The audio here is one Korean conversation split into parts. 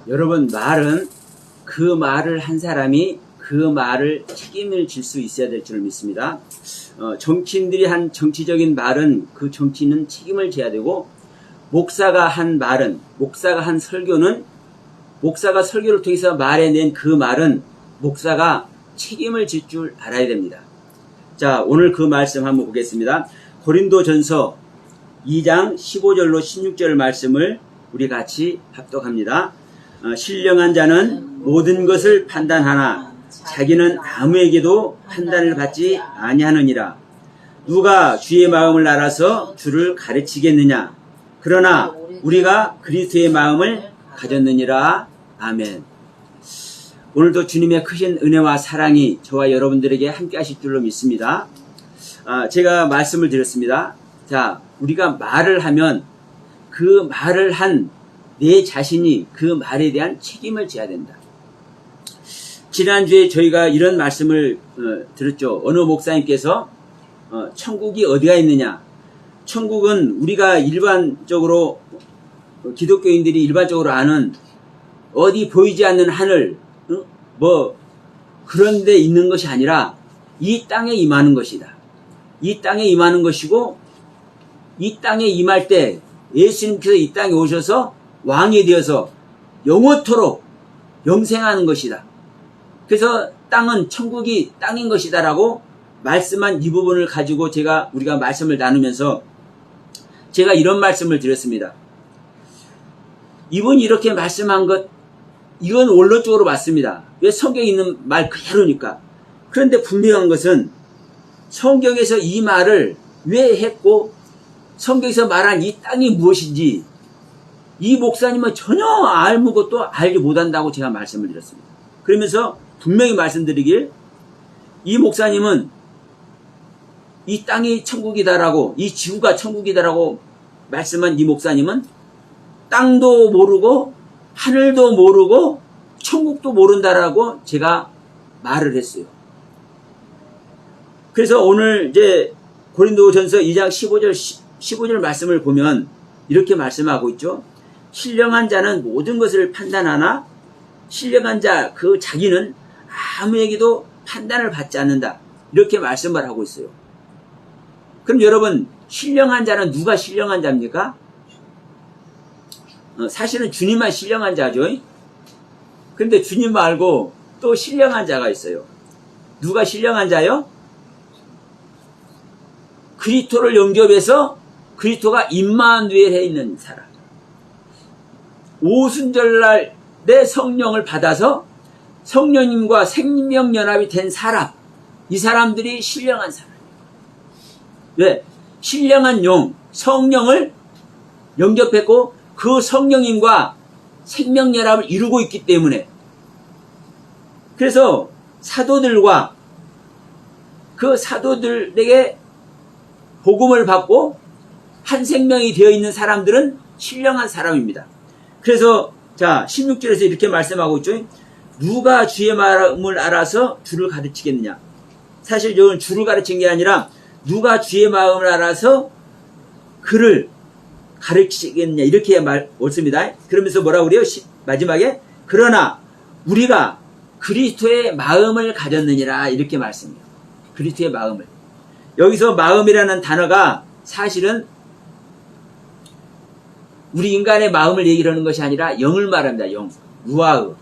여러분, 말은 그 말을 한 사람이 그 말을 책임을 질 수 있어야 될 줄 믿습니다. 정치인들이 한 정치적인 말은 그 정치인은 책임을 져야 되고, 목사가 한 말은, 목사가 한 설교는, 목사가 설교를 통해서 말해낸 그 말은 목사가 책임을 질 줄 알아야 됩니다. 자, 오늘 그 말씀 한번 보겠습니다. 고린도전서 2장 15절로 16절 말씀을 우리 같이 합독합니다. 신령한 자는 모든 것을 판단하나 자기는 아무에게도 판단을 받지 아니하느니라. 누가 주의 마음을 알아서 주를 가르치겠느냐? 그러나 우리가 그리스도의 마음을 가졌느니라. 아멘. 오늘도 주님의 크신 은혜와 사랑이 저와 여러분들에게 함께 하실 줄로 믿습니다. 제가 말씀을 드렸습니다. 자, 우리가 말을 하면 그 말을 한 내 자신이 그 말에 대한 책임을 져야 된다. 지난주에 저희가 이런 말씀을 들었죠. 어느 목사님께서 천국이 어디가 있느냐? 천국은 우리가 일반적으로 기독교인들이 일반적으로 아는 어디 보이지 않는 하늘 그런 데 있는 것이 아니라 이 땅에 임하는 것이다. 이 땅에 임하는 것이고, 이 땅에 임할 때 예수님께서 이 땅에 오셔서 왕이 되어서 영원토록 영생하는 것이다. 그래서 땅은 천국이 땅인 것이다 라고 말씀한 이 부분을 가지고 우리가 말씀을 나누면서 제가 이런 말씀을 드렸습니다. 이분이 이렇게 말씀한 것, 이건 원론적으로 맞습니다. 왜 성경에 있는 말 그대로니까. 그런데 분명한 것은 성경에서 이 말을 왜 했고, 성경에서 말한 이 땅이 무엇인지 이 목사님은 전혀 아무것도 알지 못한다고 제가 말씀을 드렸습니다. 그러면서 분명히 말씀드리길, 이 목사님은 이 땅이 천국이다라고, 이 지구가 천국이다라고 말씀한 이 목사님은 땅도 모르고 하늘도 모르고 천국도 모른다라고 제가 말을 했어요. 그래서 오늘 이제 고린도전서 2장 15절 말씀을 보면 이렇게 말씀하고 있죠. 신령한 자는 모든 것을 판단하나 신령한 자 그 자기는 아무에게도 판단을 받지 않는다. 이렇게 말씀을 하고 있어요. 그럼 여러분, 신령한 자는 누가 신령한 자입니까? 사실은 주님만 신령한 자죠. 그런데 주님 말고 또 신령한 자가 있어요. 누가 신령한 자요? 그리스도를 영접해서 그리스도가 임마누엘에 있는 사람. 오순절날 내 성령을 받아서 성령님과 생명연합이 된 사람. 이 사람들이 신령한 사람이에요. 왜? 신령한 영, 성령을 영접했고 그 성령님과 생명연합을 이루고 있기 때문에. 그래서 사도들과 그 사도들에게 복음을 받고 한 생명이 되어 있는 사람들은 신령한 사람입니다. 그래서 자 16절에서 이렇게 말씀하고 있죠. 누가 주의 마음을 알아서 주를 가르치겠느냐. 사실 이건 주를 가르친 게 아니라 누가 주의 마음을 알아서 그를 가르치겠느냐 이렇게 옳습니다. 그러면서 뭐라고 그래요? 마지막에 그러나 우리가 그리스도의 마음을 가졌느니라 이렇게 말씀해요. 그리스도의 마음을. 여기서 마음이라는 단어가 사실은 우리 인간의 마음을 얘기를 하는 것이 아니라 영을 말합니다. 영. 루아흐,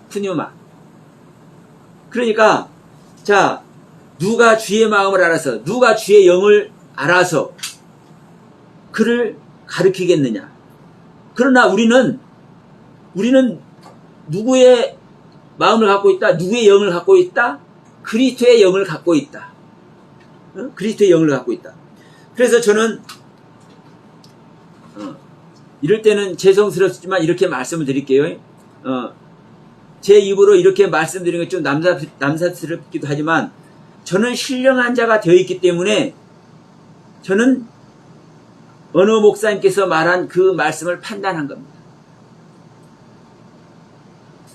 푸뉴마. 그러니까 자 누가 주의 마음을 알아서, 누가 주의 영을 알아서 그를 가르치겠느냐. 그러나 우리는 누구의 마음을 갖고 있다? 누구의 영을 갖고 있다? 그리스도의 영을 갖고 있다. 그리스도의 영을 갖고 있다. 그래서 저는 이럴 때는 죄송스럽지만 이렇게 말씀을 드릴게요. 제 입으로 이렇게 말씀드리는 게 좀 남사스럽기도 하지만 저는 신령한 자가 되어 있기 때문에 저는 어느 목사님께서 말한 그 말씀을 판단한 겁니다.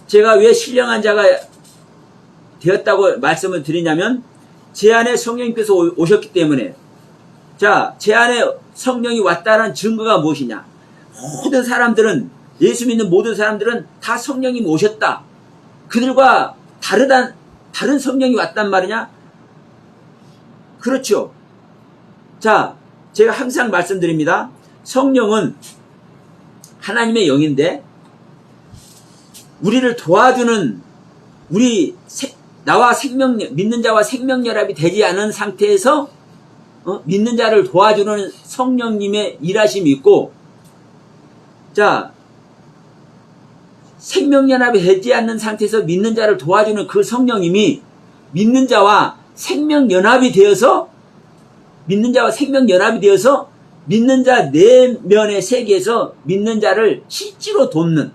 제가 왜 신령한 자가 되었다고 말씀을 드리냐면 제 안에 성령님께서 오셨기 때문에. 자, 제 안에 성령이 왔다는 증거가 무엇이냐. 모든 사람들은 예수 믿는 모든 사람들은 다 성령님 오셨다. 그들과 다른 성령이 왔단 말이냐? 그렇죠. 자, 제가 항상 말씀드립니다. 성령은 하나님의 영인데 우리를 도와주는 나와 믿는 자와 생명연합이 되지 않은 상태에서 믿는 자를 도와주는 성령님의 일하심이 있고, 자, 생명연합이 되지 않는 상태에서 믿는 자를 도와주는 그 성령님이 믿는 자와 생명연합이 되어서 믿는 자 내면의 세계에서 믿는 자를 실제로 돕는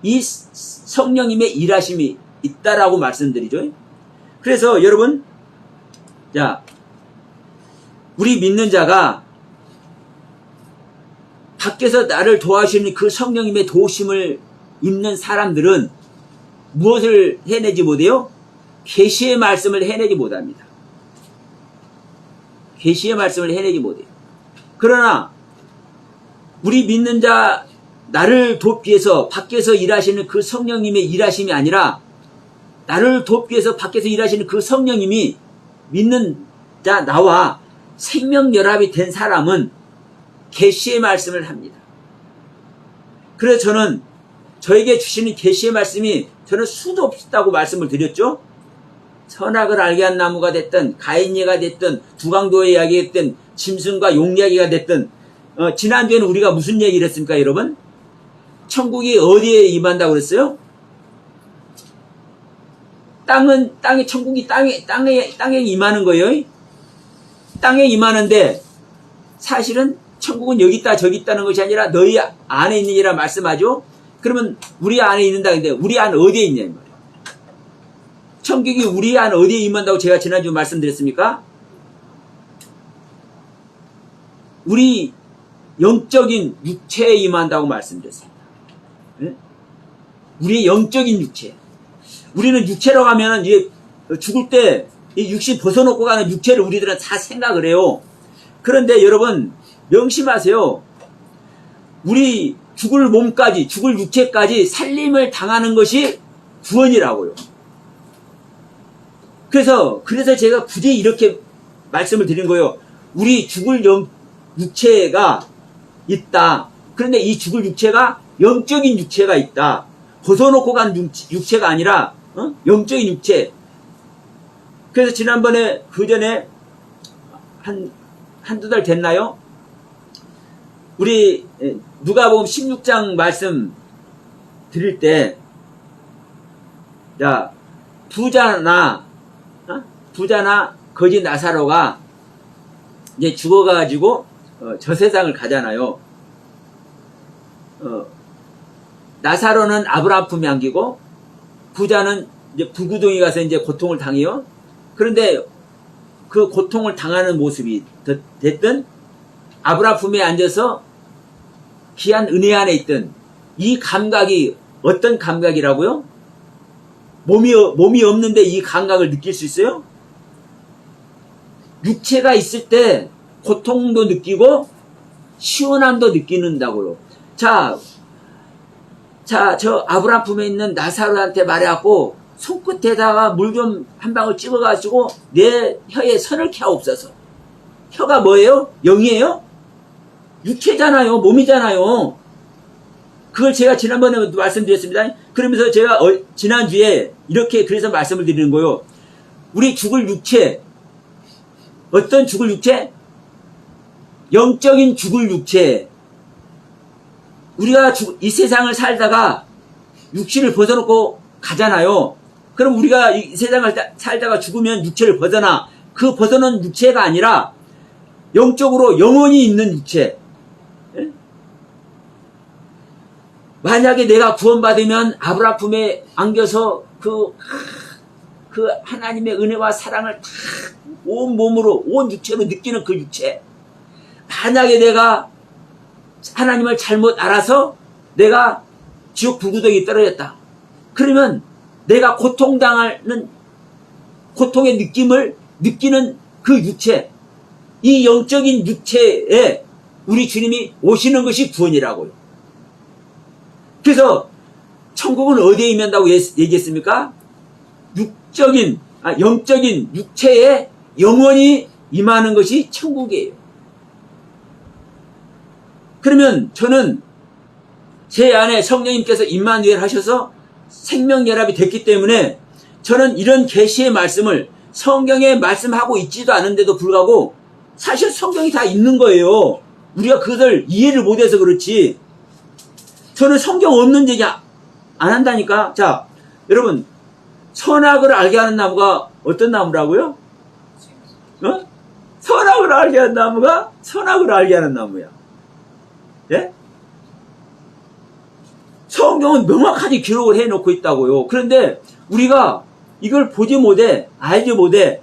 이 성령님의 일하심이 있다라고 말씀드리죠. 그래서 여러분, 자, 우리 믿는 자가 밖에서 나를 도와주시는 그 성령님의 도우심을 입는 사람들은 무엇을 해내지 못해요? 계시의 말씀을 해내지 못합니다. 계시의 말씀을 해내지 못해요. 그러나 우리 믿는 자 나를 돕기 위해서 밖에서 일하시는 그 성령님의 일하심이 아니라 나를 돕기 위해서 밖에서 일하시는 그 성령님이 믿는 자 나와 생명연합이 된 사람은 계시의 말씀을 합니다. 그래서 저는 저에게 주시는 계시의 말씀이 저는 수도 없다고 말씀을 드렸죠. 선악을 알게 한 나무가 됐든 가인예가 됐든 두강도의 이야기가 됐든 짐승과 용 이야기가 됐든 지난주에는 우리가 무슨 얘기를 했습니까, 여러분? 천국이 어디에 임한다고 그랬어요? 천국이 땅에 임하는 거예요. 땅에 임하는데 사실은 천국은 여기 있다 저기 있다는 것이 아니라 너희 안에 있는 이라 말씀하죠. 그러면 우리 안에 있는다. 근데 우리 안 어디에 있냐 이 말이에요. 천국이 우리 안 어디에 임한다고 제가 지난주 말씀드렸습니까? 우리 영적인 육체에 임한다고 말씀드렸습니다. 네? 우리의 영적인 육체. 우리는 육체로 가면은 이제 죽을 때 이 육신 벗어놓고 가는 육체를 우리들은 다 생각을 해요. 그런데 여러분 명심하세요. 우리 죽을 몸까지, 죽을 육체까지 살림을 당하는 것이 구원이라고요. 그래서 제가 굳이 이렇게 말씀을 드린 거예요. 우리 죽을 육체가 있다. 그런데 이 죽을 육체가 영적인 육체가 있다. 벗어놓고 간 육체가 아니라 영적인 육체. 그래서 지난번에 그전에 한두 달 됐나요? 우리 누가복음 16장 말씀 드릴 때, 자, 부자나 거지 나사로가 이제 죽어가지고 저 세상을 가잖아요. 나사로는 아브라함 품에 안기고 부자는 이제 불구덩이 가서 이제 고통을 당해요. 그런데 그 고통을 당하는 모습이 됐든 아브라함 품에 앉아서 귀한 은혜 안에 있던 이 감각이 어떤 감각이라고요? 몸이 없는데 이 감각을 느낄 수 있어요? 육체가 있을 때 고통도 느끼고 시원함도 느끼는다고요. 자, 저 아브라함 품에 있는 나사로한테 말해갖고 손끝에다가 물 좀 한 방울 찍어가지고 내 혀에 선을 켜옵소서. 혀가 뭐예요? 영이에요? 육체잖아요. 몸이잖아요. 그걸 제가 지난번에 말씀드렸습니다. 그러면서 제가 지난주에 이렇게 그래서 말씀을 드리는 거예요. 우리 죽을 육체, 어떤 죽을 육체? 영적인 죽을 육체. 우리가 이 세상을 살다가 육신을 벗어놓고 가잖아요. 그럼 우리가 이 세상을 살다가 죽으면 육체를 벗어나. 그 벗어난 육체가 아니라 영적으로 영원히 있는 육체. 만약에 내가 구원받으면 아브라함 품에 안겨서 그 하나님의 은혜와 사랑을 다 온 몸으로, 온 육체로 느끼는 그 육체. 만약에 내가 하나님을 잘못 알아서 내가 지옥 불구덩이에 떨어졌다. 그러면 내가 고통당하는 고통의 느낌을 느끼는 그 육체, 이 영적인 육체에 우리 주님이 오시는 것이 구원이라고요. 그래서 천국은 어디에 임한다고 얘기했습니까? 영적인 육체에 영원히 임하는 것이 천국이에요. 그러면 저는 제 안에 성령님께서 임마누엘 하셔서 생명연합이 됐기 때문에 저는 이런 계시의 말씀을 성경에 말씀하고 있지도 않은데도 불구하고 사실 성경이 다 있는 거예요. 우리가 그것을 이해를 못해서 그렇지. 저는 성경 없는 얘기 안 한다니까. 자, 여러분, 선악을 알게 하는 나무가 어떤 나무라고요? 선악을 알게 하는 나무가 선악을 알게 하는 나무야. 예? 성경은 명확하게 기록을 해놓고 있다고요. 그런데 우리가 이걸 보지 못해, 알지 못해,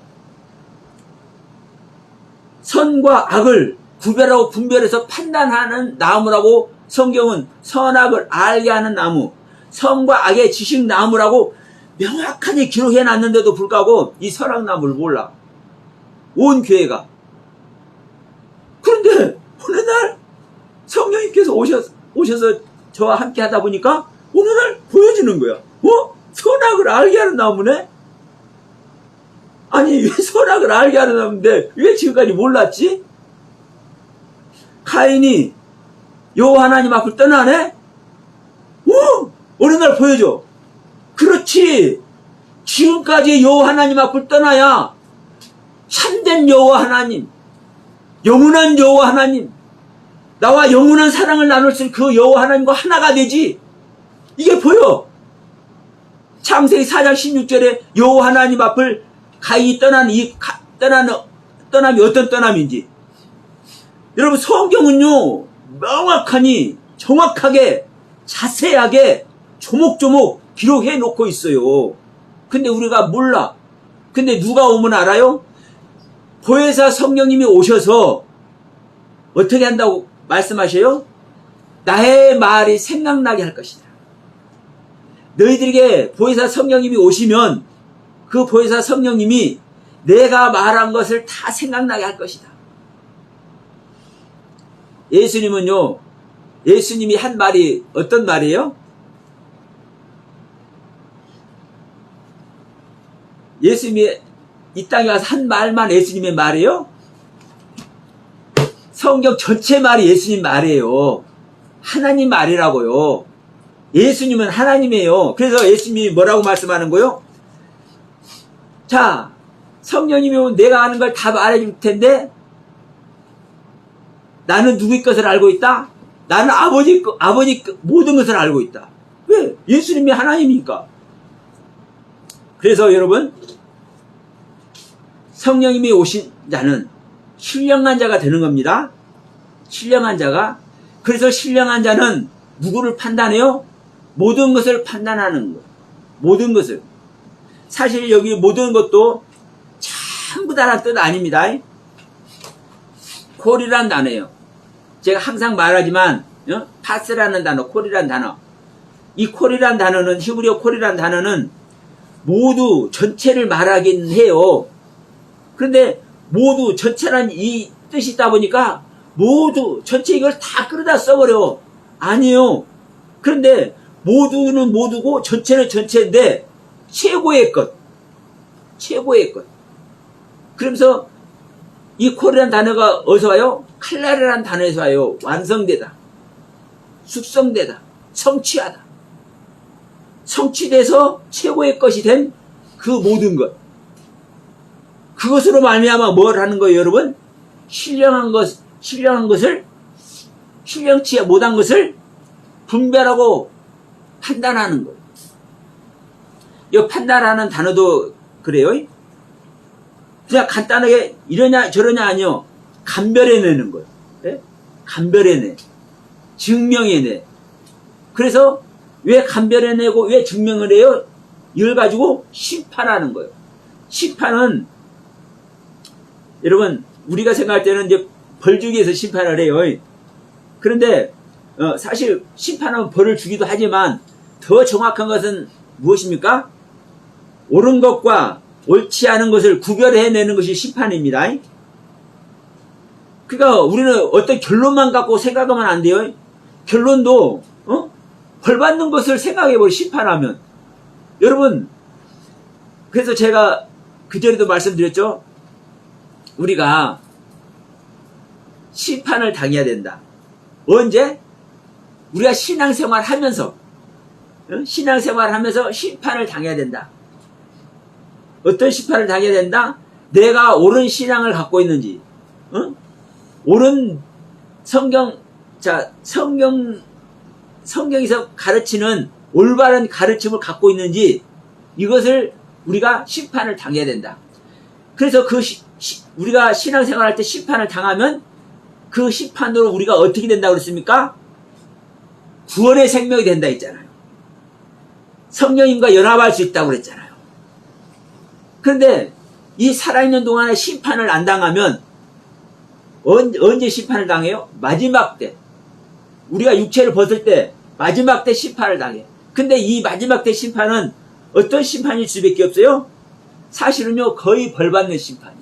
선과 악을 구별하고 분별해서 판단하는 나무라고 성경은 선악을 알게 하는 나무, 선과 악의 지식 나무라고 명확하게 기록해 놨는데도 불구하고 이 선악나무를 몰라. 온 교회가. 그런데 어느 날 성령님께서 오셔서 저와 함께 하다 보니까 어느 날 보여주는 거야. 선악을 알게 하는 나무네? 아니, 왜 선악을 알게 하는 나무인데 왜 지금까지 몰랐지? 카인이 여호와 하나님 앞을 떠나네? 어느 날 보여줘. 그렇지. 지금까지 여호와 하나님 앞을 떠나야 참된 여호와 하나님, 영원한 여호와 하나님, 나와 영원한 사랑을 나눌 수 있는 그 여호와 하나님과 하나가 되지. 이게 보여. 창세기 4장 16절에 여호와 하나님 앞을 가인이 떠남이 어떤 떠남인지. 여러분, 성경은요 명확하니 정확하게 자세하게 조목조목 기록해 놓고 있어요. 근데 우리가 몰라. 근데 누가 오면 알아요? 보혜사 성령님이 오셔서 어떻게 한다고 말씀하셔요? 나의 말이 생각나게 할 것이다. 너희들에게 보혜사 성령님이 오시면 그 보혜사 성령님이 내가 말한 것을 다 생각나게 할 것이다. 예수님은요, 예수님이 한 말이 어떤 말이에요? 예수님이 이 땅에 와서 한 말만 예수님의 말이에요? 성경 전체 말이 예수님 말이에요. 하나님 말이라고요. 예수님은 하나님이에요. 그래서 예수님이 뭐라고 말씀하는 거요? 자, 성령님이 오면 내가 아는 걸 다 말해줄 텐데 나는 누구의 것을 알고 있다? 나는 아버지 모든 것을 알고 있다. 왜? 예수님이 하나님이니까. 그래서 여러분, 성령님이 오신 자는 신령한 자가 되는 겁니다. 신령한 자가. 그래서 신령한 자는 누구를 판단해요? 모든 것을 판단하는 거. 모든 것을. 사실 여기 모든 것도 전부 다란 뜻 아닙니다. 콜이란 단어예요. 제가 항상 말하지만 파스라는 단어, 콜이란 단어. 이 콜이란 단어는, 히브리어 콜이란 단어는 모두 전체를 말하긴 해요. 그런데 모두 전체란 이 뜻이 있다 보니까 모두 전체 이걸 다 끌어다 써버려. 아니요. 그런데 모두는 모두고 전체는 전체인데 최고의 것. 최고의 것. 그러면서 이 콜이라는 단어가 어디서 와요? 칼라르라는 단어에서 와요. 완성되다. 숙성되다. 성취하다. 성취돼서 최고의 것이 된 그 모든 것. 그것으로 말미암아 뭘 하는 거예요, 여러분? 신령한 것을, 신령치 못한 것을 분별하고 판단하는 거예요. 이 판단하는 단어도 그래요. 그냥 간단하게 이러냐 저러냐 아니요. 감별해내는 거예요. 네? 감별해내. 증명해내. 그래서 왜 감별해내고 왜 증명을 해요? 이걸 가지고 심판하는 거예요. 심판은 여러분, 우리가 생각할 때는 이제 벌 주기 위해서 심판을 해요. 그런데 사실 심판은 벌을 주기도 하지만 더 정확한 것은 무엇입니까? 옳은 것과 옳지 않은 것을 구별해내는 것이 심판입니다. 그러니까 우리는 어떤 결론만 갖고 생각하면 안 돼요. 결론도 벌 받는 것을 생각해보고 심판하면, 여러분, 그래서 제가 그전에도 말씀드렸죠. 우리가 심판을 당해야 된다. 언제? 우리가 신앙생활 하면서, 신앙생활 하면서 심판을 당해야 된다. 어떤 심판을 당해야 된다? 내가 옳은 신앙을 갖고 있는지, 옳은 성경에서 가르치는 올바른 가르침을 갖고 있는지, 이것을 우리가 심판을 당해야 된다. 그래서 우리가 신앙생활 할 때 심판을 당하면 그 심판으로 우리가 어떻게 된다고 그랬습니까? 구원의 생명이 된다 했잖아요. 성령님과 연합할 수 있다고 그랬잖아요. 그런데 이 살아있는 동안에 심판을 안 당하면 언제 심판을 당해요? 마지막 때. 우리가 육체를 벗을 때 마지막 때 심판을 당해. 근데 이 마지막 때 심판은 어떤 심판일 수밖에 없어요? 사실은요, 거의 벌받는 심판이에요.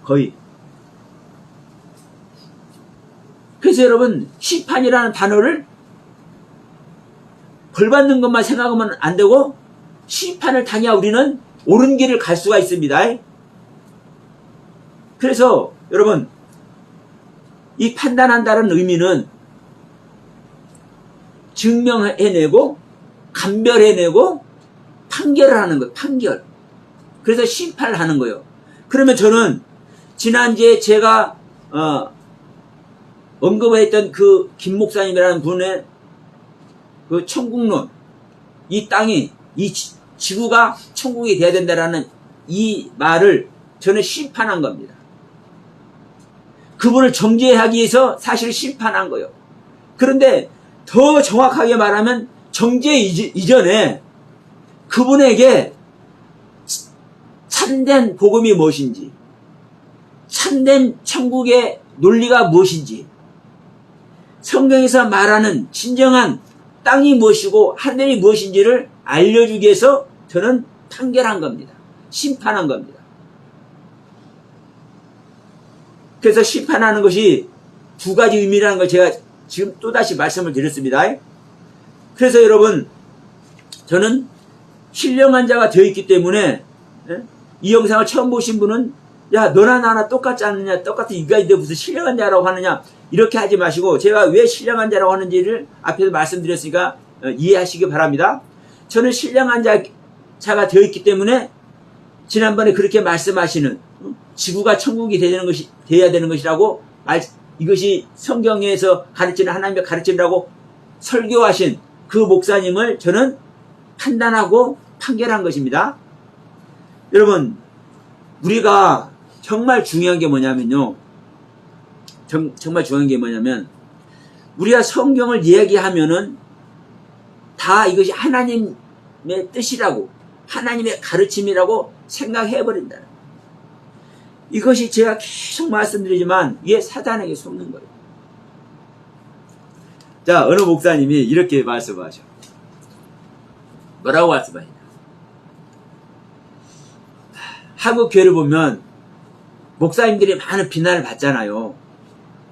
거의. 그래서 여러분, 심판이라는 단어를 벌받는 것만 생각하면 안 되고 심판을 당해야 우리는 옳은 길을 갈 수가 있습니다. 그래서 여러분, 이 판단한다는 의미는 증명해내고 감별해내고 판결을 하는 거예요. 판결. 그래서 심판을 하는 거예요. 그러면 저는 지난주에 제가 언급했던 그 김 목사님이라는 분의 그 천국론, 이 땅이, 이 지구가 천국이 돼야 된다라는 이 말을 저는 심판한 겁니다. 그분을 정죄하기 위해서 사실 심판한 거예요. 그런데 더 정확하게 말하면 정죄 이전에 그분에게 참된 복음이 무엇인지, 참된 천국의 논리가 무엇인지, 성경에서 말하는 진정한 땅이 무엇이고 하늘이 무엇인지를 알려주기 위해서 저는 판결한 겁니다. 심판한 겁니다. 그래서 심판하는 것이 두 가지 의미라는 걸 제가 지금 또다시 말씀을 드렸습니다. 그래서 여러분, 저는 신령한 자가 되어 있기 때문에, 이 영상을 처음 보신 분은 야, 너나 나나 똑같지 않느냐, 똑같은 인간인데 무슨 신령한 자라고 하느냐, 이렇게 하지 마시고, 제가 왜 신령한 자라고 하는지를 앞에서 말씀드렸으니까 이해하시기 바랍니다. 저는 신령한 자가 되어 있기 때문에 지난번에 그렇게 말씀하시는 지구가 천국이 되어야 되는 것이라고, 이것이 성경에서 가르치는 하나님의 가르침이라고 설교하신 그 목사님을 저는 판단하고 판결한 것입니다. 여러분, 우리가 정말 중요한 게 뭐냐면요. 정말 중요한 게 뭐냐면, 우리가 성경을 이야기하면은 다 이것이 하나님의 뜻이라고, 하나님의 가르침이라고 생각해버린다. 이것이 제가 계속 말씀드리지만 이게 사단에게 속는 거예요. 자, 어느 목사님이 이렇게 말씀하셔. 뭐라고 말씀하시냐. 한국 교회를 보면 목사님들이 많은 비난을 받잖아요.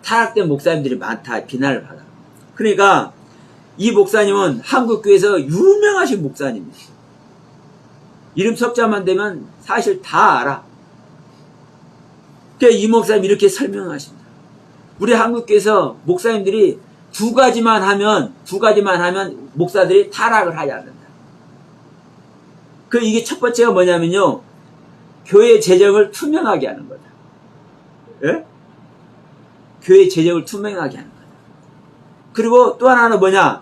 타락된 목사님들이 많다, 비난을 받아. 그러니까 이 목사님은 한국 교회에서 유명하신 목사님이에요. 이름 석자만 되면 사실 다 알아. 그러니까 이 목사님이 이렇게 설명하십니다. 우리 한국교회에서 목사님들이 두 가지만 하면 목사들이 타락을 하지 않는다. 이게 첫 번째가 뭐냐면요, 교회 재정을 투명하게 하는 거다. 예? 교회 재정을 투명하게 하는 거다. 그리고 또 하나는 뭐냐,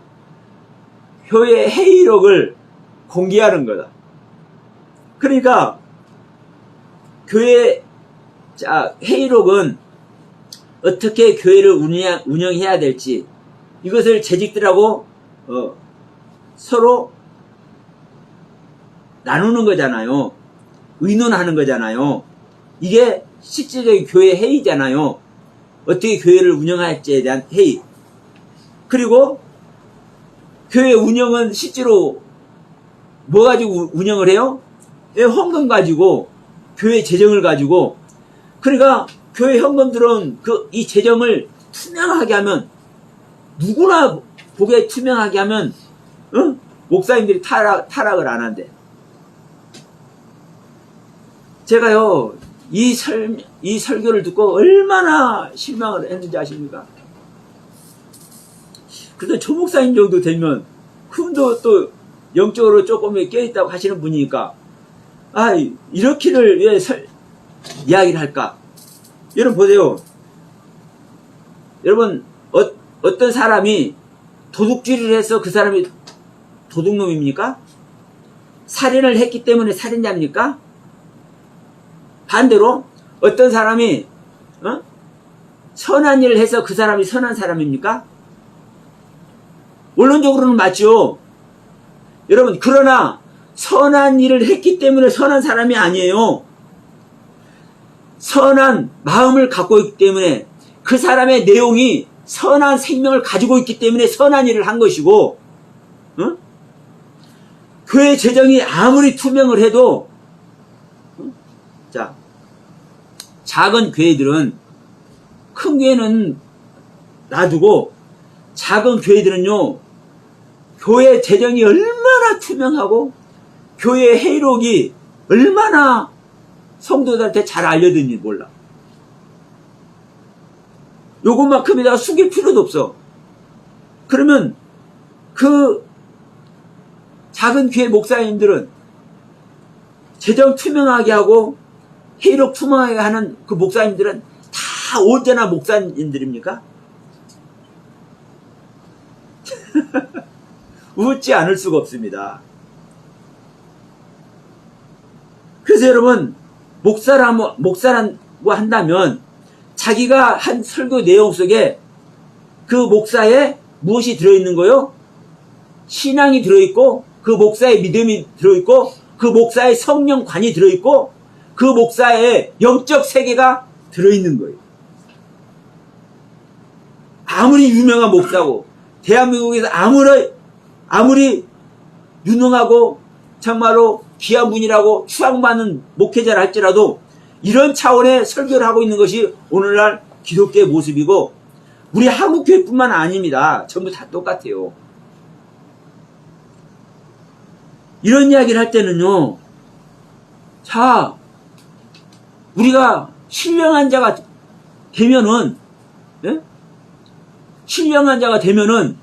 교회 회의록을 공개하는 거다. 그러니까 교회 회의록은 어떻게 교회를 운영해야 될지, 이것을 재직들하고 서로 나누는 거잖아요. 의논하는 거잖아요. 이게 실질적인 교회 회의잖아요. 어떻게 교회를 운영할지에 대한 회의. 그리고 교회 운영은 실제로 뭐 가지고 운영을 해요? 헌금 가지고, 교회 재정을 가지고. 그러니까 교회 현금들은 이 재정을 투명하게 하면 누구나 보게 투명하게 하면 목사님들이 타락을 안 한대. 제가요 이 설교를 듣고 얼마나 실망을 했는지 아십니까? 그래도 조 목사님 정도 되면 그분도 또 영적으로 조금 깨어있다고 하시는 분이니까 이렇게를 왜 이야기를 할까? 여러분 보세요. 여러분 어떤 사람이 도둑질을 해서 그 사람이 도둑놈입니까? 살인을 했기 때문에 살인자입니까? 반대로 어떤 사람이 선한 일을 해서 그 사람이 선한 사람입니까? 원론적으로는 맞죠. 여러분 그러나 선한 일을 했기 때문에 선한 사람이 아니에요. 선한 마음을 갖고 있기 때문에 그 사람의 내용이 선한 생명을 가지고 있기 때문에 선한 일을 한 것이고, 교회 재정이 아무리 투명을 해도 자, 작은 교회들은, 큰 교회는 놔두고 작은 교회들은요 교회 재정이 얼마나 투명하고 교회 회의록이 얼마나 성도들한테 잘 알려졌는지 몰라. 요것만큼에다가 숨길 필요도 없어. 그러면 그 작은 교회 목사님들은 재정 투명하게 하고 회의록 투명하게 하는 그 목사님들은 다 언제나 목사님들입니까? 웃지 않을 수가 없습니다. 그래서 여러분 목사라고 한다면 자기가 한 설교 내용 속에 그 목사의 무엇이 들어있는 거요? 신앙이 들어있고 그 목사의 믿음이 들어있고 그 목사의 성령관이 들어있고 그 목사의 영적 세계가 들어있는 거예요. 아무리 유명한 목사고 대한민국에서 아무리 유능하고 정말로 귀한 분이라고 추앙받는 목회자를 할지라도 이런 차원의 설교를 하고 있는 것이 오늘날 기독교의 모습이고 우리 한국교회뿐만 아닙니다. 전부 다 똑같아요. 이런 이야기를 할 때는요, 자, 우리가 신령한 자가 되면은, 예? 신령한 자가 되면은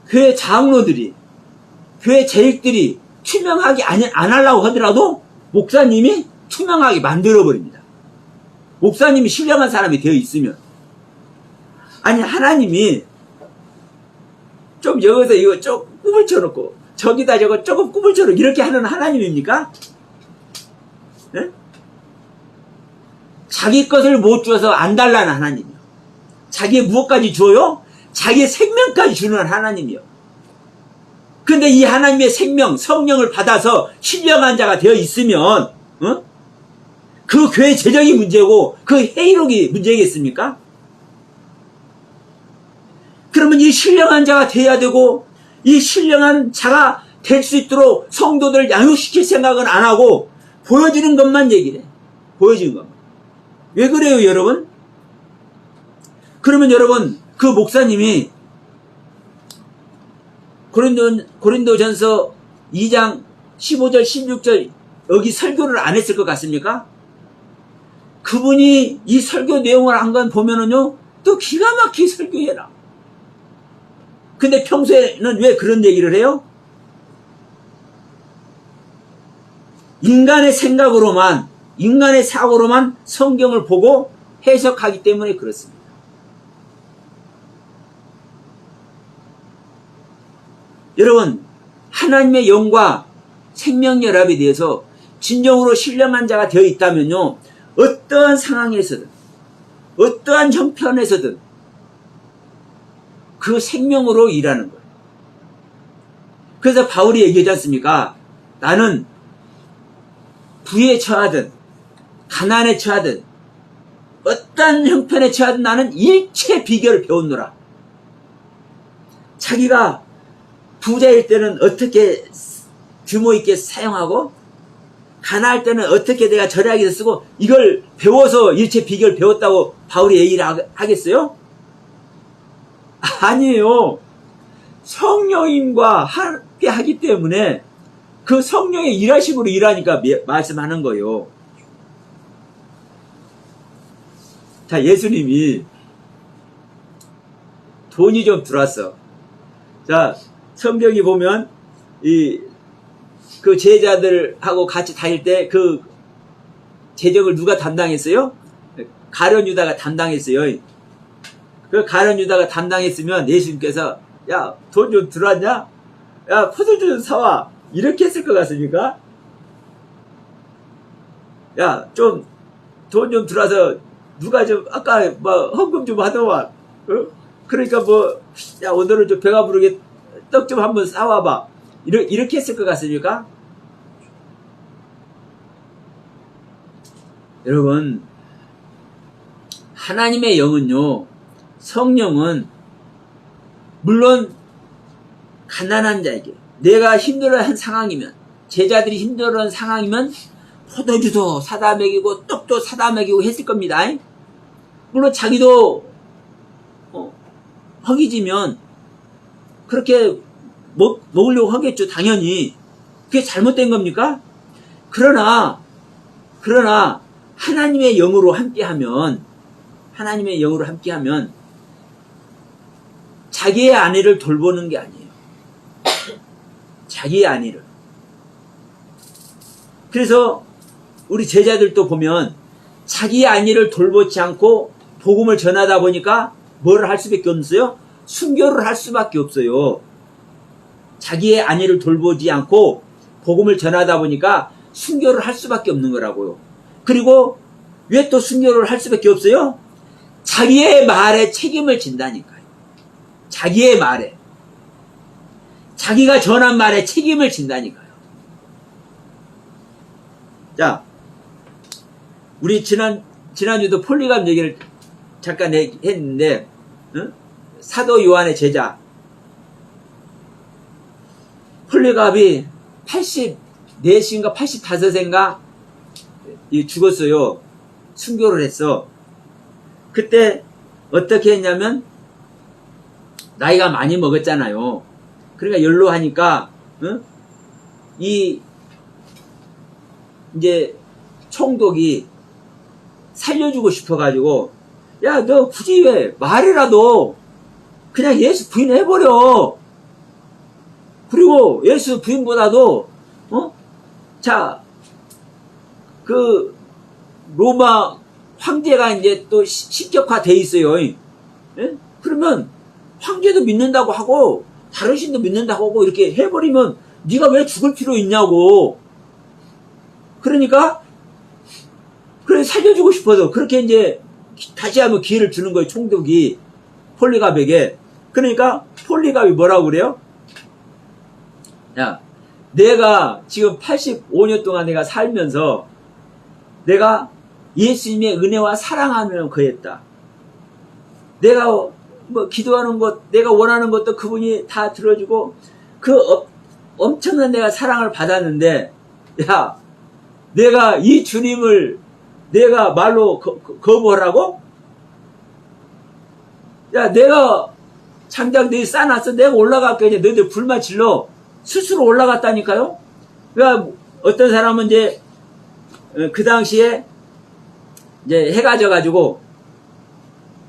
교회 장로들이, 교회 재직들이 투명하게 안 하려고 하더라도 목사님이 투명하게 만들어버립니다. 목사님이 신령한 사람이 되어 있으면. 아니, 하나님이 좀 여기서 이거 조금 꿈을 쳐놓고 저기다 저거 조금 꿈을 쳐놓고 이렇게 하는 하나님입니까? 네? 자기 것을 못 주어서 안 달라는 하나님이요. 자기의 무엇까지 줘요? 자기의 생명까지 주는 하나님이요. 근데 이 하나님의 생명, 성령을 받아서 신령한 자가 되어 있으면 그 교회 재정이 문제고 그 회의록이 문제겠습니까? 그러면 이 신령한 자가 되어야 되고 이 신령한 자가 될 수 있도록 성도들을 양육시킬 생각은 안 하고 보여지는 것만 얘기를 해. 보여지는 것만. 왜 그래요, 여러분? 그러면 여러분, 그 목사님이 고린도전서 2장 15절 16절 여기 설교를 안 했을 것 같습니까? 그분이 이 설교 내용을 한 건 보면은요 또 기가 막히게 설교해라. 근데 평소에는 왜 그런 얘기를 해요? 인간의 생각으로만, 인간의 사고로만 성경을 보고 해석하기 때문에 그렇습니다. 여러분, 하나님의 영과 생명연합에 대해서 진정으로 신령한 자가 되어 있다면요, 어떠한 상황에서든, 어떠한 형편에서든 그 생명으로 일하는 거예요. 그래서 바울이 얘기하지 않습니까? 나는 부에 처하든 가난에 처하든 어떠한 형편에 처하든 나는 일체 비결을 배웠노라. 자기가 부자일 때는 어떻게 규모 있게 사용하고 가난할 때는 어떻게 내가 절약해서 쓰고 이걸 배워서 일체 비결을 배웠다고 바울이 얘기를 하겠어요? 아니에요. 성령님과 함께 하기 때문에 그 성령의 일하심으로 일하니까 말씀하는 거예요. 자, 예수님이 돈이 좀 들어왔어. 자, 성경이 보면 그 제자들하고 같이 다닐 때 그 재정을 누가 담당했어요? 가룟 유다가 담당했어요. 그 가룟 유다가 담당했으면 예수님께서 야, 돈 좀 들어왔냐? 야, 포도주 좀 사와. 이렇게 했을 것 같습니까? 야, 좀 돈 좀 들어와서 누가 좀 아까 뭐 헌금 좀 하더만. 어? 그러니까 뭐 야, 오늘은 좀 배가 부르게 떡 좀 한번 사와봐. 이렇게 했을 것 같습니까? 여러분, 하나님의 영은요, 성령은 물론 가난한 자에게, 내가 힘들어한 상황이면, 제자들이 힘들어한 상황이면 포도주도 사다 먹이고 떡도 사다 먹이고 했을 겁니다. 물론 자기도 허기지면 그렇게 먹으려고 하겠죠. 당연히. 그게 잘못된 겁니까? 그러나 하나님의 영으로 함께하면 자기의 아내를 돌보는 게 아니에요. 자기의 아내를. 그래서 우리 제자들도 보면 자기의 아내를 돌보지 않고 복음을 전하다 보니까 뭐를 할 수밖에 없어요? 순교를 할 수밖에 없어요. 자기의 아내를 돌보지 않고 복음을 전하다 보니까 순교를 할 수밖에 없는 거라고요. 그리고 왜 또 순교를 할 수밖에 없어요? 자기의 말에 책임을 진다니까요. 자기의 말에. 자기가 전한 말에 책임을 진다니까요. 자, 우리 지난주도 폴리감 얘기를 잠깐 했는데, 사도 요한의 제자. 폴리갑이 84인가 85인가 죽었어요. 순교를 했어. 그때 어떻게 했냐면 나이가 많이 먹었잖아요. 그러니까 연로하니까 이제 총독이 살려주고 싶어가지고 야, 너 굳이 왜 말이라도 그냥 예수 부인해버려. 그리고 예수 부인보다도 자, 그 로마 황제가 이제 또 신격화돼 있어요. 예? 그러면 황제도 믿는다고 하고 다른 신도 믿는다고 하고 이렇게 해버리면 네가 왜 죽을 필요 있냐고. 그러니까 그래 살려주고 싶어서 그렇게 이제 다시 한번 기회를 주는 거예요. 총독이 폴리갑에게. 그러니까 폴리갑이 뭐라고 그래요? 야, 내가 지금 85년 동안 내가 살면서 내가 예수님의 은혜와 사랑하며 거했다. 내가 뭐 기도하는 것, 내가 원하는 것도 그분이 다 들어주고 그 엄청난 내가 사랑을 받았는데, 야, 내가 이 주님을 내가 말로 거부하라고? 야, 내가 장작 너희 싸놨어. 내가 올라갈게. 이제 너희들 불만 질러. 스스로 올라갔다니까요? 그러니까 어떤 사람은 이제 그 당시에 이제 해가 져가지고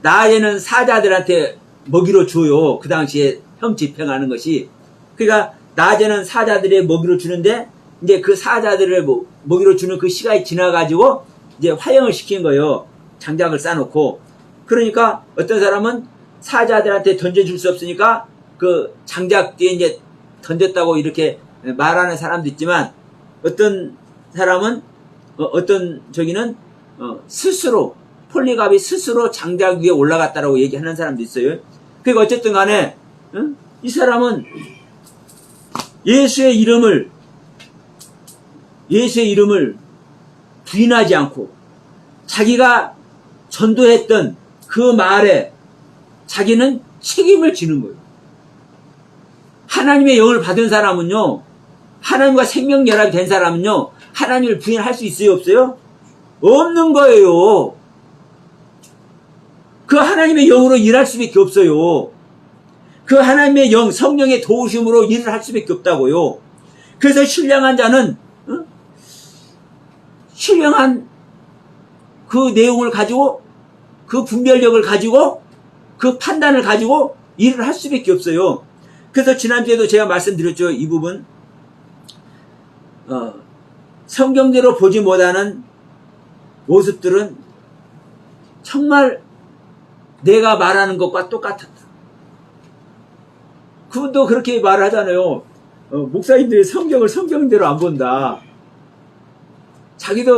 낮에는 사자들한테 먹이로 줘요. 그 당시에 형 집행하는 것이. 그러니까 낮에는 사자들의 먹이로 주는데 이제 그 사자들을 먹이로 주는 그 시간이 지나가지고 이제 화형을 시킨 거예요. 장작을 싸놓고. 그러니까 어떤 사람은 사자들한테 던져줄 수 없으니까 그 장작 뒤에 이제 던졌다고 이렇게 말하는 사람도 있지만 어떤 사람은 어떤 저기는 스스로 폴리갑이 스스로 장작 위에 올라갔다라고 얘기하는 사람도 있어요. 그러니까 어쨌든 간에 이 사람은 예수의 이름을 부인하지 않고 자기가 전도했던 그 말에 자기는 책임을 지는 거예요. 하나님의 영을 받은 사람은요, 하나님과 생명결합이 된 사람은요, 하나님을 부인할 수 있어요, 없어요? 없는 거예요. 그 하나님의 영으로 일할 수밖에 없어요. 그 하나님의 영, 성령의 도우심으로 일을 할 수밖에 없다고요. 그래서 신령한 자는 신령한 그 내용을 가지고 그 분별력을 가지고 그 판단을 가지고 일을 할 수밖에 없어요. 그래서 지난주에도 제가 말씀드렸죠. 이 부분 성경대로 보지 못하는 모습들은 정말 내가 말하는 것과 똑같았다. 그분도 그렇게 말을 하잖아요. 목사님들이 성경을 성경대로 안 본다.